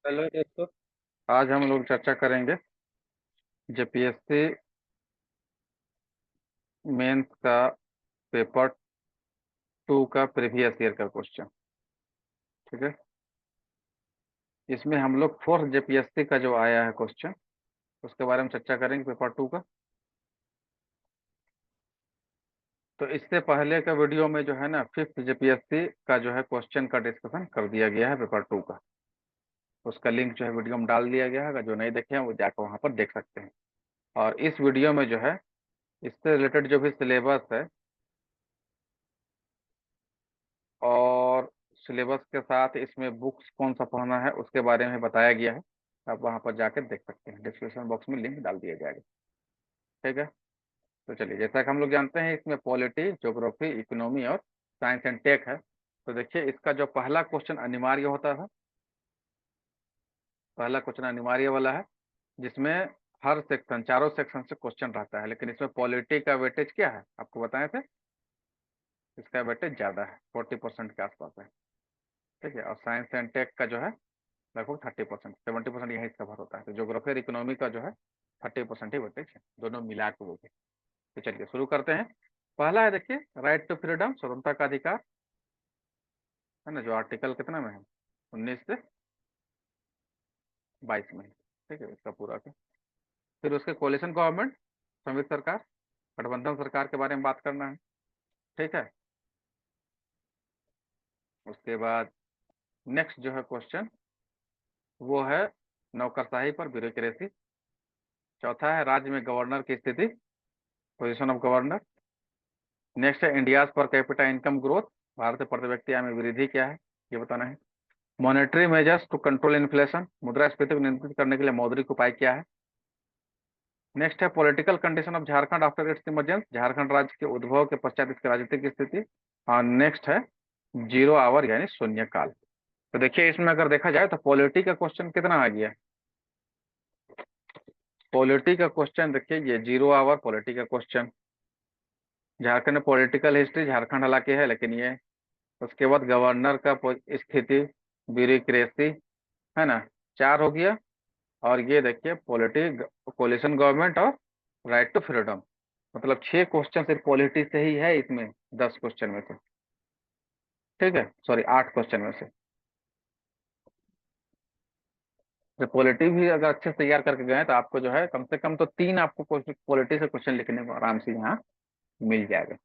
Hello दोस्तों। आज हम लोग चर्चा करेंगे जेपीएससी मेंस का पेपर 2 का प्रीवियस ईयर का क्वेश्चन। ठीक है। इसमें हम लोग फोर्थ जेपीएससी का जो आया है क्वेश्चन उसके बारे में चर्चा करेंगे पेपर 2 का। तो इससे पहले का वीडियो में जो है ना फिफ्थ जेपीएससी का जो है क्वेश्चन का डिस्कशन कर दिया गया है पेपर 2 का। उसका लिंक जो है वीडियो में डाल दिया गया है, अगर जो नहीं देखे हैं वो जाकर वहां पर देख सकते हैं। और इस वीडियो में जो है इससे रिलेटेड जो भी सिलेबस है और सिलेबस के साथ इसमें बुक्स कौन सा पढ़ना है उसके बारे में बताया गया है। आप वहां पर जाकर देख सकते हैं, डिस्क्रिप्शन बॉक्स में लिंक डाल दिया जाएगा। ठीक है। तो चलिए, जैसा कि हम लोग जानते हैं इसमें पॉलिटी, ज्योग्राफी, इकोनॉमी और साइंस एंड टेक है। तो देखिए, इसका जो पहला क्वेश्चन अनिवार्य होता है, पहला क्वेश्चन अनिवार्य वाला है, जिसमें हर सेक्शन, चारों सेक्शन से क्वेश्चन रहता है। लेकिन इसमें पॉलिटी का वेटेज क्या है आपको बताए थे, इसका वेटेज ज्यादा है, 40% के आसपास है। ठीक है। और साइंस एंड टेक का जो है लगभग 30%, 70% यही कवर होता है। तो ज्योग्राफी और इकोनॉमी का जो है 30% ही वेटेज है, दोनों मिला के बोलते हैं। तो चलिए शुरू करते हैं। पहला है, देखिए, राइट टू फ्रीडम, स्वतंत्रता का अधिकार, है ना, जो आर्टिकल कितना में है, 19 से 22 में है। ठीक है, इसका पूरा का। फिर उसके कोalition गवर्नमेंट, संयुक्त सरकार, गठबंधन सरकार के बारे में बात करना है। ठीक है। उसके बाद नेक्स्ट जो है क्वेश्चन वो है नौकरशाही पर ब्यूरोक्रेसी। चौथा है राज्य में गवर्नर की स्थिति, पोजीशन ऑफ गवर्नर। नेक्स्ट है India's per capita income growth, Bharat में प्रति व्यक्ति आय में वृद्धि क्या है, ये बताना है। Monetary measures to control inflation, मुद्रास्फीति को नियंत्रित करने के लिए मौद्रिक उपाय क्या है। नेक्स्ट है political condition of Jharkhand after it's emergence, Jharkhand राज्य के उद्भव के पश्चात इसकी राजनीतिक स्थिति। और नेक्स्ट है जीरो आवर यानी शून्य काल। तो देखिए, इसमें अगर देखा जाए तो पॉलिटी का क्वेश्चन कितना आ गया। पॉलिटी का क्वेश्चन देखिए, ये जीरो आवर पॉलिटी का क्वेश्चन। झारखंड में पॉलिटिकल हिस्ट्री, झारखंड हालांकि है लेकिन ये, उसके बाद गवर्नर का स्थिति, ब्यूरोक्रेसी, है ना, चार हो गया। और ये देखिए पॉलिटी, कोलिशन गवर्नमेंट और राइट टू फ्रीडम। मतलब 6 क्वेश्चन सिर्फ पॉलिटी से ही है इसमें, 10 क्वेश्चन में से। ठीक है, सॉरी 8 क्वेश्चन में से। तो पॉलिटी भी अगर अच्छे से तैयार करके गए तो आपको जो है कम से कम तो 3 आपको पॉलिटी से क्वेश्चन लिखने को आराम से यहाँ मिल जाएगा।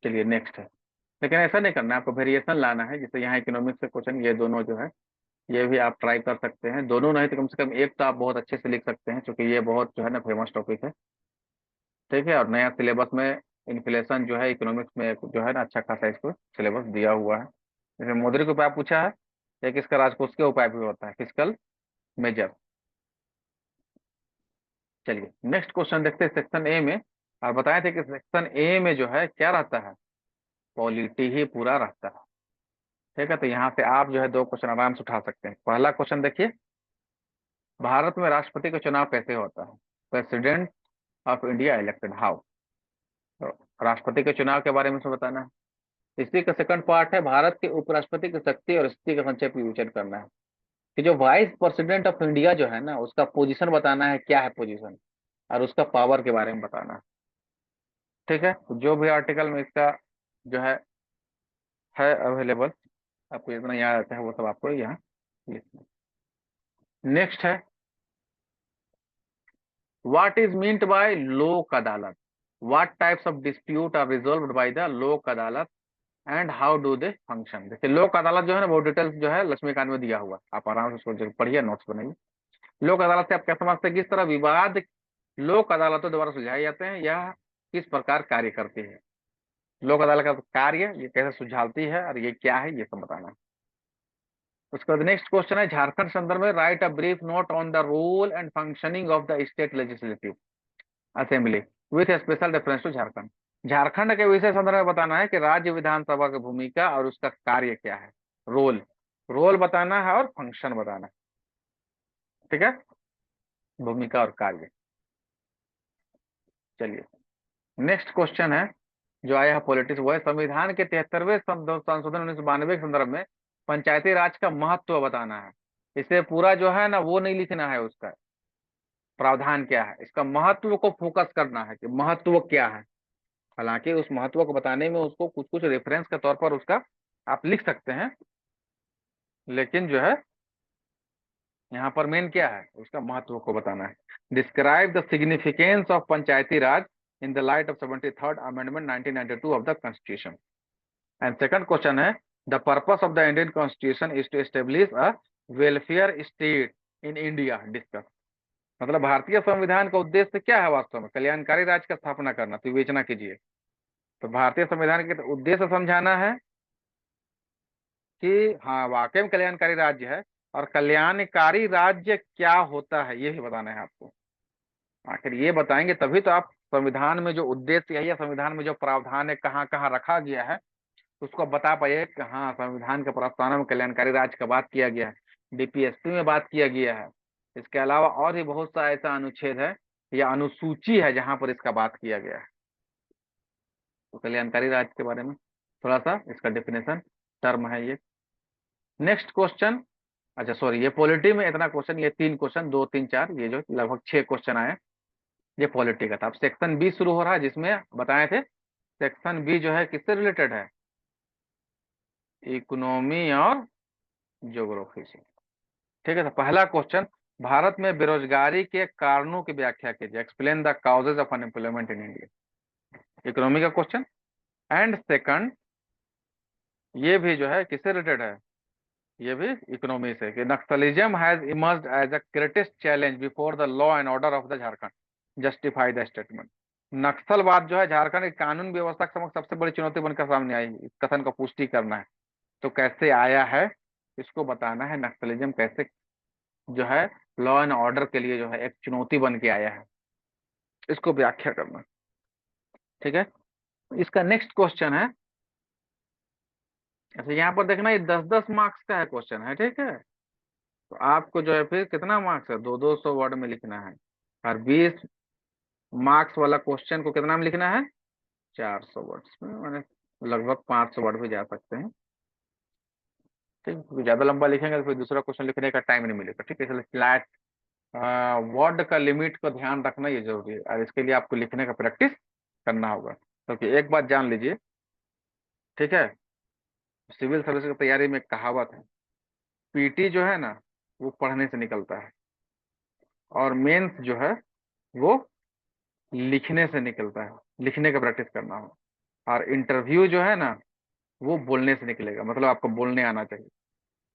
चलिए नेक्स्ट है। लेकिन ऐसा नहीं करना है, आपको वेरिएशन लाना है। जैसे यहाँ इकोनॉमिक्स से क्वेश्चन, ये दोनों जो है ये भी आप ट्राई कर सकते हैं। दोनों नहीं तो कम से कम एक तो आप बहुत अच्छे से लिख सकते हैं, क्योंकि ये बहुत जो है ना फेमस टॉपिक है। ठीक है। और नया सिलेबस में इन्फ्लेशन जो है इकोनॉमिक्स में जो है ना अच्छा खासा इसको सिलेबस दिया हुआ है। जैसे मौद्रिक उपाय पूछा है, एक इसका राजकोषीय उपाय भी होता है, फिस्कल मेजर। चलिए नेक्स्ट क्वेश्चन देखते हैं सेक्शन ए में। और बताए थे कि सेक्शन ए में जो है क्या रहता है, पॉलिटी ही पूरा रहता है। ठीक है। तो यहाँ से आप जो है 2 क्वेश्चन आराम से उठा सकते हैं। पहला क्वेश्चन देखिए, भारत में राष्ट्रपति का चुनाव कैसे होता है, president of India elected how. तो राष्ट्रपति के चुनाव के बारे में से बताना है। इसी का सेकंड पार्ट है भारत के उपराष्ट्रपति की शक्ति और स्थिति का संक्षेप विवेचन करना है। कि जो वाइस प्रेसिडेंट ऑफ इंडिया जो है ना उसका पोजीशन बताना है, क्या है पोजीशन, और उसका पावर के बारे में बताना है। ठीक है। तो जो भी आर्टिकल में इसका जो है अवेलेबल, आपको जितना याद आता है वो सब आपको यहाँ लिखना। नेक्स्ट है, what is meant by Lok Adalat, what types of dispute are resolved by the Lok Adalat and how do they function. देखिए लोक अदालत जो है ना वो डिटेल्स जो है लक्ष्मीकांत में दिया हुआ है, आप आराम से उसको पढ़िए, नोट्स बनाइए। लोक अदालत से आप क्या समझते हैं, किस तरह विवाद लोक अदालतों द्वारा सुलझाए जाते हैं, या किस प्रकार कार्य करती है, लोक अदालत का कार्य ये कैसे सुलझाती है और ये क्या है, ये सब बताना है। उसके बाद नेक्स्ट क्वेश्चन है, झारखंड संदर्भ में write a brief note on the role and functioning of the state legislative assembly with special reference to Jharkhand. Jharkhand के विषय संदर्भ में बताना है कि राज्य विधानसभा की भूमिका और उसका कार्य क्या है, रोल, रोल बताना है और फंक्शन बताना है। ठीक है, भूमिका और कार्य। चलिए नेक्स्ट क्वेश्चन है जो आया है पॉलिटिक्स, वो है संविधान के 73वें संशोधन 1992 के संदर्भ में पंचायती राज का महत्व बताना है। इसे पूरा जो है ना वो नहीं लिखना है, उसका प्रावधान क्या है, इसका महत्व को फोकस करना है कि महत्व क्या है। हालांकि उस महत्व को बताने में उसको कुछ कुछ रेफरेंस के तौर पर उसका आप लिख सकते हैं, लेकिन जो है यहाँ पर मेन क्या है, उसका महत्व को बताना है। Describe the significance of panchayati raj in the light of 73rd amendment 1992 of the constitution. And second question है, the purpose of the Indian constitution is to establish a welfare state in India. Discuss. मतलब भारतीय संविधान का उद्देश्य क्या है वास्तव में, कल्याणकारी राज्य का स्थापना करना, तो विवेचना कीजिए। तो भारतीय संविधान के उद्देश्य समझाना है कि हाँ वाकई में कल्याणकारी राज्य है, और कल्याणकारी राज्य क्या होता है ये भी बताना है आपको। आखिर ये बताएंगे तभी तो आप संविधान में जो उद्देश्य है या संविधान में जो प्रावधान है कहाँ कहाँ रखा गया है उसको बता पाइए कि हाँ संविधान के प्रस्तावना में कल्याणकारी राज्य का बात किया गया है, डीपीएसपी में बात किया गया है। इसके अलावा और भी बहुत सा ऐसा अनुच्छेद है या अनुसूची है जहां पर इसका बात किया गया है। तो कल्याणकारी राज्य के बारे में थोड़ा सा इसका डेफिनेशन टर्म है ये। नेक्स्ट क्वेश्चन, अच्छा सॉरी, ये पॉलिटी में इतना क्वेश्चन, ये 3 क्वेश्चन, 2 3 4, ये जो लगभग 6 क्वेश्चन आए, ये पॉलिटी का था। अब सेक्शन बी शुरू हो रहा है जिसमें बताए थे सेक्शन बी जो है किससे रिलेटेड है, इकोनॉमी और ज्योग्राफी से। ठीक है, तो पहला क्वेश्चन, भारत में बेरोजगारी के कारणों की व्याख्या कीजिए, explain the causes of unemployment in India. Economy का क्वेश्चन। एंड सेकंड, ये भी जो है किससे रिलेटेड है, ये भी इकोनॉमी से, कि naxalism has emerged as a greatest challenge before the law and order of the Jharkhand, justify the statement. नक्सलवाद जो है झारखंड की कानून व्यवस्था के समक्ष सबसे बड़ी चुनौती बनकर सामने आई, इस कथन को पुष्टि करना है। तो कैसे आया है इसको बताना है, नक्सलिज्म कैसे जो है लॉ एंड ऑर्डर के लिए जो है एक चुनौती बन के आया है, इसको व्याख्या करना। ठीक है, इसका नेक्स्ट क्वेश्चन है, अच्छा यहाँ पर देखना ये 10 10 मार्क्स का है क्वेश्चन है, ठीक है। तो आपको जो है फिर कितना मार्क्स है, 2 2 100 वर्ड में लिखना है, और 20 मार्क्स वाला क्वेश्चन को कितना में लिखना है, 400 वर्ड्स में, मैंने लगभग 500 वर्ड भी जा सकते हैं। ठीक है, क्योंकि ज्यादा लंबा लिखेंगे तो फिर दूसरा क्वेश्चन लिखने का टाइम नहीं मिलेगा। ठीक है, इसलिए फ्लैट वर्ड का लिमिट को ध्यान रखना ये जरूरी है, और इसके लिए आपको लिखने का प्रैक्टिस करना होगा। क्योंकि एक बात जान लीजिए, ठीक है, सिविल सर्विस की तैयारी में एक कहावत है, पीटी जो है ना वो पढ़ने से निकलता है, और मेंस जो है वो लिखने से निकलता है, लिखने का प्रैक्टिस करना हो। और इंटरव्यू जो है ना वो बोलने से निकलेगा, मतलब आपको बोलने आना चाहिए।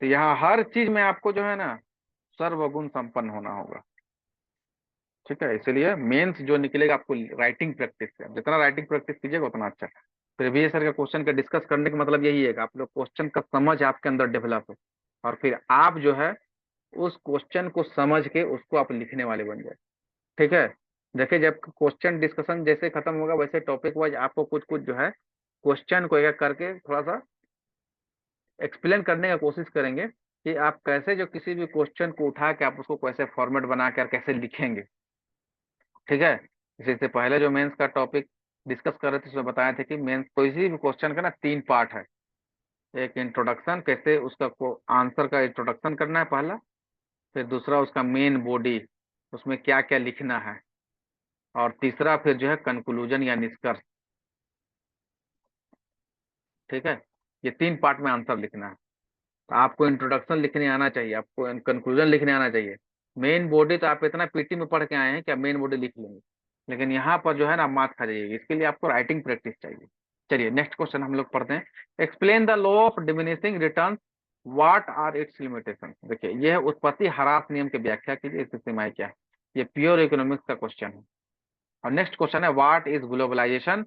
तो यहाँ हर चीज में आपको जो है ना सर्वगुण संपन्न होना होगा। ठीक है, इसलिए मेंस जो निकलेगा आपको राइटिंग प्रैक्टिस से, जितना राइटिंग प्रैक्टिस कीजिएगा उतना अच्छा। प्रीवियस ईयर के क्वेश्चन का डिस्कस करने का मतलब यही है कि आप लोग क्वेश्चन का समझ आपके अंदर डेवलप हो, और फिर आप जो है उस क्वेश्चन को समझ के उसको आप लिखने वाले बन जाए। ठीक है, देखिए जब क्वेश्चन डिस्कशन जैसे खत्म होगा वैसे टॉपिक वाइज आपको कुछ कुछ जो है क्वेश्चन को एक एक करके थोड़ा सा एक्सप्लेन करने का कोशिश करेंगे कि आप कैसे जो किसी भी क्वेश्चन को उठा के आप उसको कैसे फॉर्मेट बना के और कैसे लिखेंगे। ठीक है, इससे पहले जो मेंस का टॉपिक डिस्कस कर रहे थे उसमें बताए थे कि मेंस कोई भी क्वेश्चन का ना 3 पार्ट है। एक इंट्रोडक्शन, कैसे उसका को आंसर का इंट्रोडक्शन करना है पहला, फिर दूसरा उसका मेन बॉडी, उसमें क्या क्या लिखना है, और तीसरा फिर जो है कंक्लूजन या निष्कर्ष। ठीक है, ये 3 पार्ट में आंसर लिखना है। तो आपको इंट्रोडक्शन लिखने आना चाहिए, आपको कंक्लूजन लिखने आना चाहिए। मेन बॉडी तो आप इतना पीटी में पढ़ के आए हैं कि आप मेन बॉडी लिख लेंगे, लेकिन यहाँ पर जो है ना मात खा जाइएगी, इसके लिए आपको राइटिंग प्रैक्टिस चाहिए। चलिए नेक्स्ट क्वेश्चन हम लोग पढ़ते हैं, explain the law of diminishing return, what are its limitation. देखिए यह उत्पत्ति ह्रास नियम की व्याख्या कीजिए, इसकी सीमाएं क्या है। ये प्योर इकोनॉमिक्स का क्वेश्चन है। और नेक्स्ट क्वेश्चन है, what is globalisation,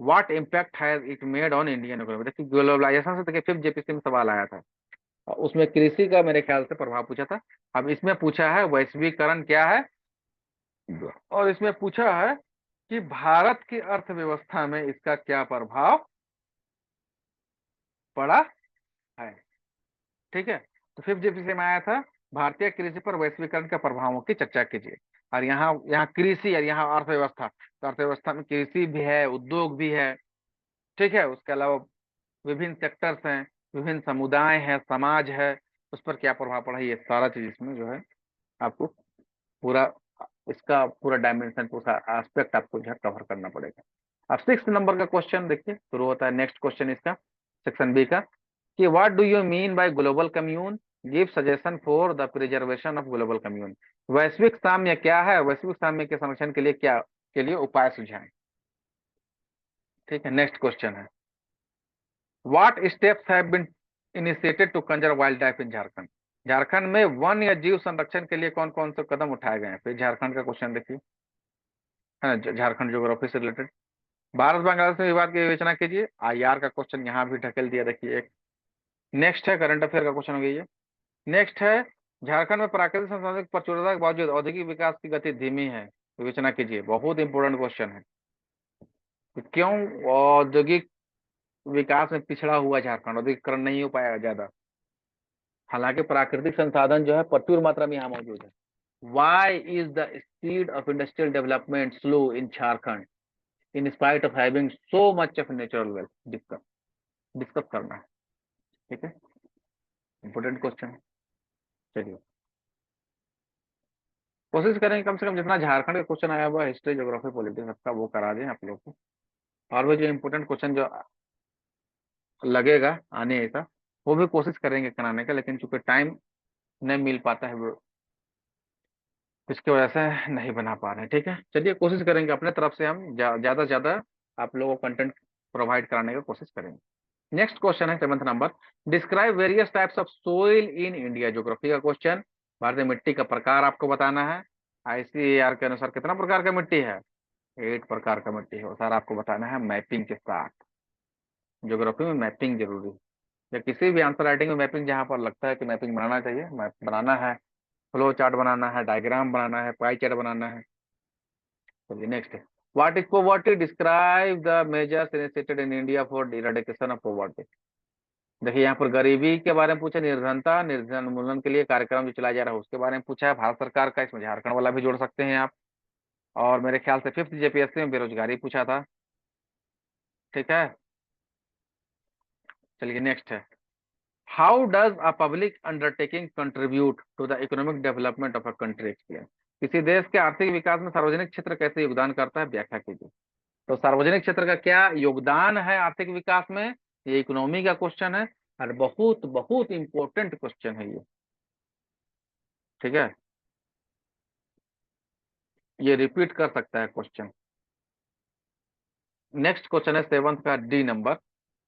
what impact has it made on Indian economy. देखिए ग्लोबलाइजेशन से देखिए 5th JPC में सवाल आया था, और उसमें कृषि का मेरे ख्याल से प्रभाव पूछा था। अब इसमें पूछा है वैश्वीकरण क्या है, और इसमें पूछा है कि भारत की अर्थव्यवस्था में इसका क्या प्रभाव पड़ा है। ठीक है, तो 5th JPC में आया था भारतीय कृषि पर वैश्वीकरण के प्रभावों की चर्चा कीजिए। और यहाँ यहाँ कृषि और यहाँ अर्थव्यवस्था, तो अर्थव्यवस्था में कृषि भी है, उद्योग भी है। ठीक है, उसके अलावा विभिन्न सेक्टर्स हैं, विभिन्न समुदाय हैं, समाज है, उस पर क्या प्रभाव पड़ा, ये सारा चीज इसमें जो है आपको पूरा, इसका पूरा डायमेंशन, पूरा एस्पेक्ट आपको जो है कवर करना पड़ेगा। अब 6 नंबर का क्वेश्चन देखिए, शुरू होता है नेक्स्ट क्वेश्चन इसका, सेक्शन बी का, कि what do you mean by global commune, give suggestion for the preservation of global commune. वैश्विक साम्य क्या है, वैश्विक साम्य के संरक्षण के लिए क्या, के लिए उपाय सुझाएं। ठीक है, नेक्स्ट क्वेश्चन है, what steps have been initiated to conserve wild life in Jharkhand. Jharkhand में वन या जीव संरक्षण के लिए कौन कौन से कदम उठाए गए हैं। फिर झारखंड का क्वेश्चन देखिए, है ना, झारखंड ज्योग्राफी से रिलेटेड। भारत बांग्लादेश में विवाद की विवेचना कीजिए, आईआर का क्वेश्चन यहाँ भी ढकेल दिया देखिए एक। नेक्स्ट है करंट अफेयर का क्वेश्चन हो गया ये। नेक्स्ट है, झारखंड में प्राकृतिक संसाधनों की प्रचुरता के बावजूद औद्योगिक विकास की गति धीमी है, विवेचना कीजिए। बहुत इंपॉर्टेंट क्वेश्चन है, कि क्यों औद्योगिक विकास में पिछड़ा हुआ झारखंड, औद्योगिकरण नहीं हो पाया ज्यादा, हालांकि प्राकृतिक संसाधन जो है प्रचुर मात्रा में यहाँ मौजूद है। Why is the speed of industrial development slow in Jharkhand in spite of having so much of natural wealth, discuss discuss करना है। ठीक है, इंपोर्टेंट क्वेश्चन। चलिए कोशिश करेंगे कम से कम जितना झारखंड का क्वेश्चन आया हुआ हिस्ट्री ज्योग्राफी पॉलिटिक्स सबका वो करा दें आप लोग को, और वो जो इंपोर्टेंट क्वेश्चन जो लगेगा आने का वो भी कोशिश करेंगे कराने का, लेकिन चूंकि टाइम नहीं मिल पाता है वो, इसकी वजह से नहीं बना पा रहे हैं। ठीक है, चलिए कोशिश करेंगे अपने तरफ से हम ज्यादा से ज्यादा आप लोगों को कंटेंट प्रोवाइड कराने की कोशिश करेंगे। नेक्स्ट क्वेश्चन है 7th number, describe various types of soil in India. Geography का क्वेश्चन, भारतीय मिट्टी का प्रकार आपको बताना है। आईसीएआर के अनुसार कितना प्रकार का मिट्टी है, 8 प्रकार का मिट्टी है, और सारा आपको बताना है मैपिंग के साथ। ज्योग्राफी में मैपिंग जरूरी है, या किसी भी आंसर राइटिंग में मैपिंग जहां पर लगता है कि मैपिंग बनाना चाहिए, मैप बनाना है, फ्लो चार्ट बनाना है, डायग्राम बनाना है, पाई चार्ट बनाना है। चलिए नेक्स्ट है, what is poverty, describe the measures initiated in India for eradication of poverty. देखिए यहाँ पर गरीबी के बारे में पूछा, निर्धनता निर्धन उन्मूलन के लिए कार्यक्रम जो चलाया जा रहा है उसके बारे में पूछा है, भारत सरकार का, इसमें झारखंड वाला भी जोड़ सकते हैं आप। और मेरे ख्याल से 5th जेपीएससी में बेरोजगारी पूछा था। ठीक है, चलिए नेक्स्ट है, how does a public undertaking contribute to the economic development of a country, explain. किसी देश के आर्थिक विकास में सार्वजनिक क्षेत्र कैसे योगदान करता है, व्याख्या कीजिए। तो सार्वजनिक क्षेत्र का क्या योगदान है आर्थिक विकास में, ये इकोनॉमी का क्वेश्चन है, और बहुत बहुत इंपॉर्टेंट क्वेश्चन है ये। ठीक है, ये रिपीट कर सकता है क्वेश्चन। नेक्स्ट क्वेश्चन है 7th का D number,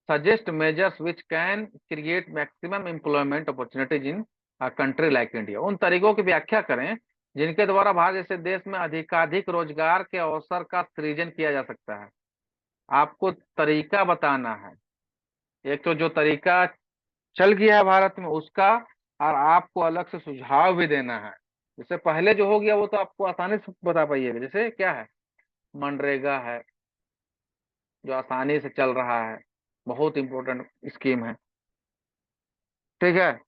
suggest measures which can create maximum employment opportunities in a country like India. उन तरीकों की व्याख्या करें जिनके द्वारा भारत जैसे देश में अधिकाधिक रोजगार के अवसर का सृजन किया जा सकता है। आपको तरीका बताना है, एक तो जो तरीका चल गया है भारत में उसका, और आपको अलग से सुझाव भी देना है। जैसे पहले जो हो गया वो तो आपको आसानी से बता पाइएगा, जैसे क्या है, मनरेगा है जो आसानी से चल रहा है, बहुत इंपॉर्टेंट स्कीम है। ठीक है,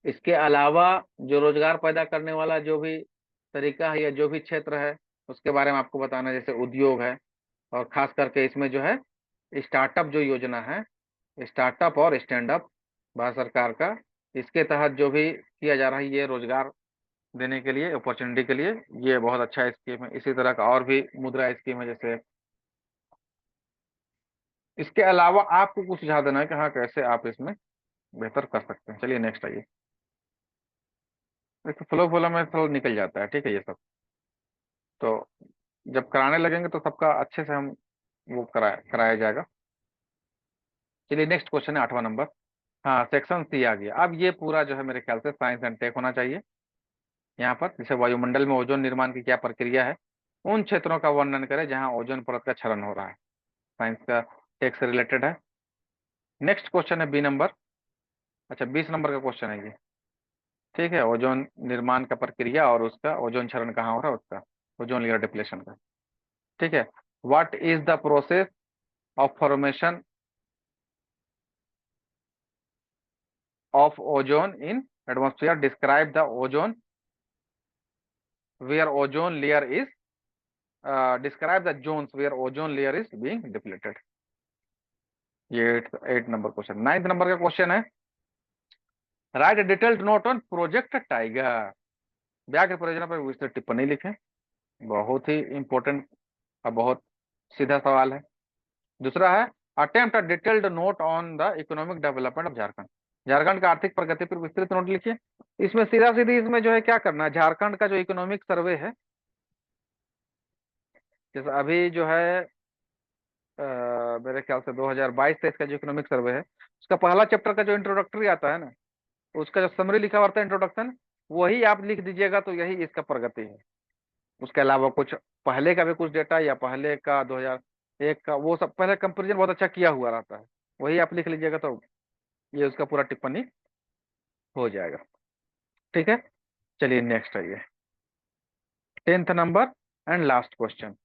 इसके अलावा जो रोजगार पैदा करने वाला जो भी तरीका है या जो भी क्षेत्र है उसके बारे में आपको बताना है, जैसे उद्योग है, और खास करके इसमें जो है स्टार्टअप जो योजना है, स्टार्टअप और स्टैंड अप भारत सरकार का, इसके तहत जो भी किया जा रहा है ये रोजगार देने के लिए, अपॉर्चुनिटी के लिए, ये बहुत अच्छा स्कीम है। इसी तरह का और भी मुद्रा स्कीम है जैसे। इसके अलावा आपको कुछ सुझाव देना है कि हाँ कैसे आप इसमें बेहतर कर सकते हैं। चलिए नेक्स्ट आइए, देखो फ्लो फ्लो में थोड़ा निकल जाता है। ठीक है, ये सब तो जब कराने लगेंगे तो सबका अच्छे से हम वो कराया जाएगा। चलिए नेक्स्ट क्वेश्चन है 8वां नंबर, हाँ सेक्शन सी आ गया। अब ये पूरा जो है मेरे ख्याल से साइंस एंड टेक होना चाहिए। यहाँ पर जैसे वायुमंडल में ओजोन निर्माण की क्या प्रक्रिया है, उन क्षेत्रों का वर्णन करें जहाँ ओजोन परत का क्षरण हो रहा है। साइंस का टेक से रिलेटेड है। नेक्स्ट क्वेश्चन है बी नंबर, अच्छा 20 नंबर का क्वेश्चन है ये। ठीक है, ओजोन निर्माण का प्रक्रिया और उसका ओजोन क्षरण कहाँ हो रहा है उसका, ओजोन लेयर डिप्लेशन का। ठीक है, what is the process of formation of ozone in atmosphere, describe the ozone where ozone layer is, describe the zones where ozone layer is being depleted. ये 8 नंबर क्वेश्चन। 9th नंबर का question है, write detailed note on Project Tiger, व्याघ्र परियोजना पर विस्तृत टिप्पणी लिखें। बहुत ही इंपॉर्टेंट और बहुत सीधा सवाल है। दूसरा है attempt a detailed note on the economic development of Jharkhand, Jharkhand का आर्थिक प्रगति पर विस्तृत नोट लिखिए। इसमें सीधा सीधी इसमें जो है क्या करना है, झारखंड का जो इकोनॉमिक सर्वे है, जैसे अभी जो है मेरे ख्याल से 2022-23 का जो इकोनॉमिक सर्वे है, उसका पहला चैप्टर का जो इंट्रोडक्टरी आता है ना, उसका जो समरी लिखा हुआ था इंट्रोडक्शन, वही आप लिख दीजिएगा तो यही इसका प्रगति है। उसके अलावा कुछ पहले का भी कुछ डेटा या पहले का 2001 का, वो सब पहले कंपेरिजन बहुत अच्छा किया हुआ रहता है, वही आप लिख लीजिएगा तो ये उसका पूरा टिप्पणी हो जाएगा। ठीक है, चलिए नेक्स्ट आइए, 10th number and last question.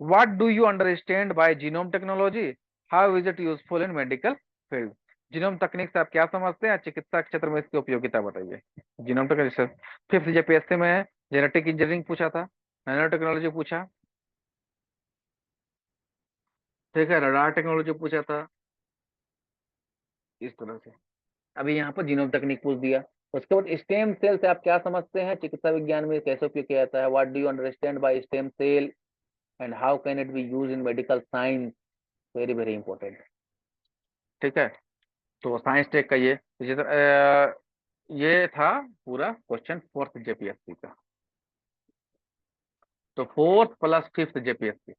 What do you understand bye genome technology, how is it useful in medical field. Genome तकनीक से आप क्या समझते हैं, चिकित्सा क्षेत्र में इसकी उपयोगिता बताइए। जीनोम टेक्नोलॉजी 5th जेपीएससी में है, जेनेटिक इंजीनियरिंग पूछा था, नैनो टेक्नोलॉजी पूछा, ठीक है, रडार टेक्नोलॉजी पूछा था, इस तरह से। अभी यहाँ पर जीनोम तकनीक पूछ दिया। उसके बाद स्टेम सेल से आप क्या समझते हैं, चिकित्सा विज्ञान में कैसे उपयोग किया जाता है। What do you understand by stem cell and how can it be use in medical science, very very important. ठीक है, तो साइंस टेक का ये था पूरा क्वेश्चन 4th जेपीएससी का। तो 4th plus 5th JPSC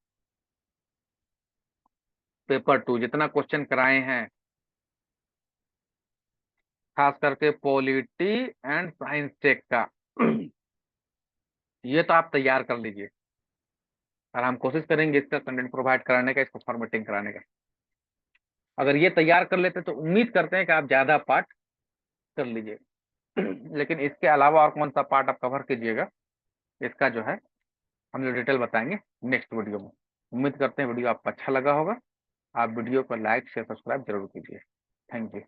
paper 2 जितना क्वेश्चन कराए हैं, खास करके पॉलिटी एंड साइंस टेक का, ये तो आप तैयार कर लीजिए और हम कोशिश करेंगे इसका कंटेंट प्रोवाइड कराने का, इसको फॉर्मेटिंग कराने का। अगर ये तैयार कर लेते तो उम्मीद करते हैं कि आप ज्यादा पार्ट कर लीजिए। लेकिन इसके अलावा और कौन सा पार्ट आप कवर कीजिएगा, इसका जो है हम लोग डिटेल बताएंगे नेक्स्ट वीडियो में। उम्मीद करते हैं वीडियो आपको अच्छा लगा होगा। आप वीडियो को लाइक शेयर सब्सक्राइब जरूर कीजिए। Thank you.